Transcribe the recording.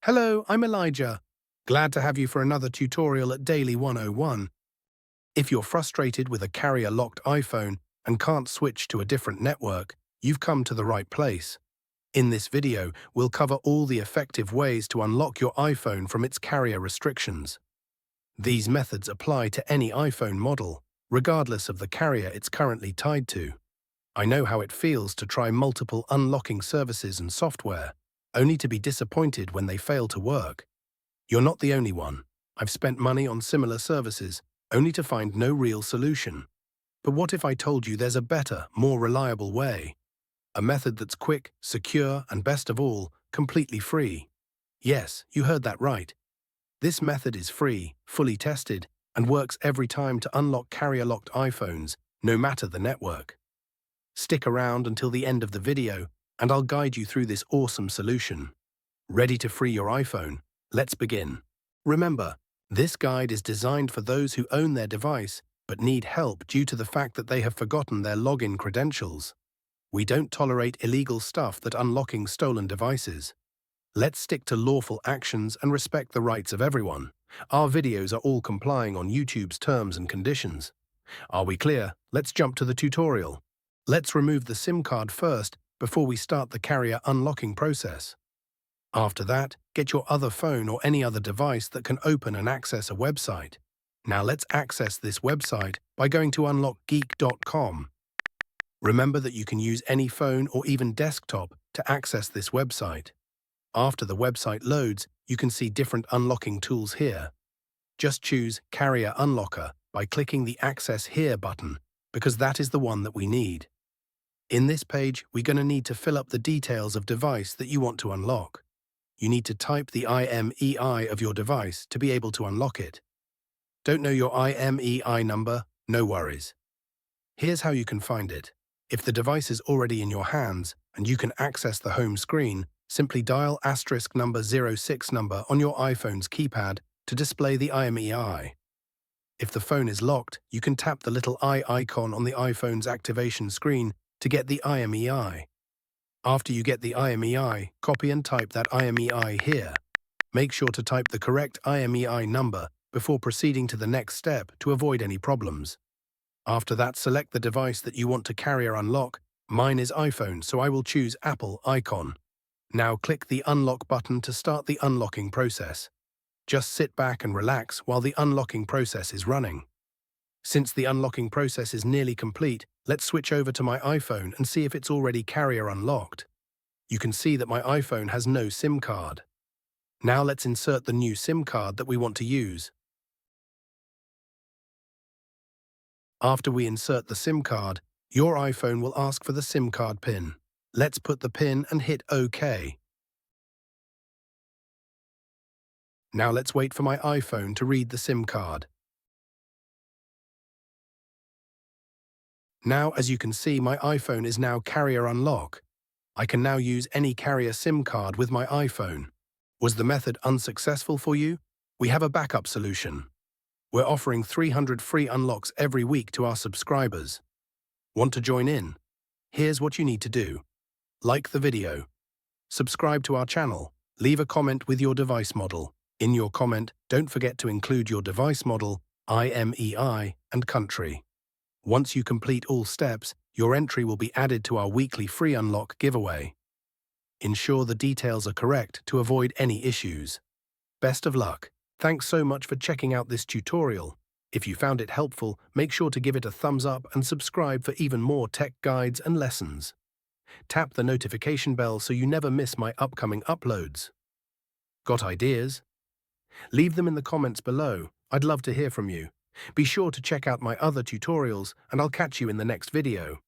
Hello, I'm Elijah. Glad to have you for another tutorial at Daily 101. If you're frustrated with a carrier-locked iPhone and can't switch to a different network, you've come to the right place. In this video, we'll cover all the effective ways to unlock your iPhone from its carrier restrictions. These methods apply to any iPhone model, regardless of the carrier it's currently tied to. I know how it feels to try multiple unlocking services and software, only to be disappointed when they fail to work. You're not the only one. I've spent money on similar services, only to find no real solution. But what if I told you there's a better, more reliable way? A method that's quick, secure, and best of all, completely free. Yes, you heard that right. This method is free, fully tested, and works every time to unlock carrier-locked iPhones, no matter the network. Stick around until the end of the video, and I'll guide you through this awesome solution. Ready to free your iPhone? Let's begin. Remember, this guide is designed for those who own their device but need help due to the fact that they have forgotten their login credentials. We don't tolerate illegal stuff that unlocking stolen devices. Let's stick to lawful actions and respect the rights of everyone. Our videos are all complying on YouTube's terms and conditions. Are we clear? Let's jump to the tutorial. Let's remove the SIM card first before we start the carrier unlocking process. After that, get your other phone or any other device that can open and access a website. Now let's access this website by going to unlockgeek.com. Remember that you can use any phone or even desktop to access this website. After the website loads, you can see different unlocking tools here. Just choose Carrier Unlocker by clicking the Access Here button, because that is the one that we need. In this page, we're going to need to fill up the details of device that you want to unlock. You need to type the IMEI of your device to be able to unlock it. Don't know your IMEI number? No worries. Here's how you can find it. If the device is already in your hands and you can access the home screen, simply dial *number 06 number on your iPhone's keypad to display the IMEI. If the phone is locked, you can tap the little eye icon on the iPhone's activation screen to get the IMEI. After you get the IMEI, copy and type that IMEI here. Make sure to type the correct IMEI number before proceeding to the next step to avoid any problems. After that, select the device that you want to carrier unlock. Mine is iPhone, so I will choose Apple icon. Now click the unlock button to start the unlocking process. Just sit back and relax while the unlocking process is running. Since the unlocking process is nearly complete, let's switch over to my iPhone and see if it's already carrier unlocked. You can see that my iPhone has no SIM card. Now let's insert the new SIM card that we want to use. After we insert the SIM card, your iPhone will ask for the SIM card PIN. Let's put the PIN and hit OK. Now let's wait for my iPhone to read the SIM card. Now, as you can see, my iPhone is now carrier unlock. I can now use any carrier SIM card with my iPhone. Was the method unsuccessful for you? We have a backup solution. We're offering 300 free unlocks every week to our subscribers. Want to join in? Here's what you need to do. Like the video. Subscribe to our channel. Leave a comment with your device model. In your comment, don't forget to include your device model, IMEI, and country. Once you complete all steps, your entry will be added to our weekly free unlock giveaway. Ensure the details are correct to avoid any issues. Best of luck. Thanks so much for checking out this tutorial. If you found it helpful, make sure to give it a thumbs up and subscribe for even more tech guides and lessons. Tap the notification bell so you never miss my upcoming uploads. Got ideas? Leave them in the comments below. I'd love to hear from you. Be sure to check out my other tutorials, and I'll catch you in the next video.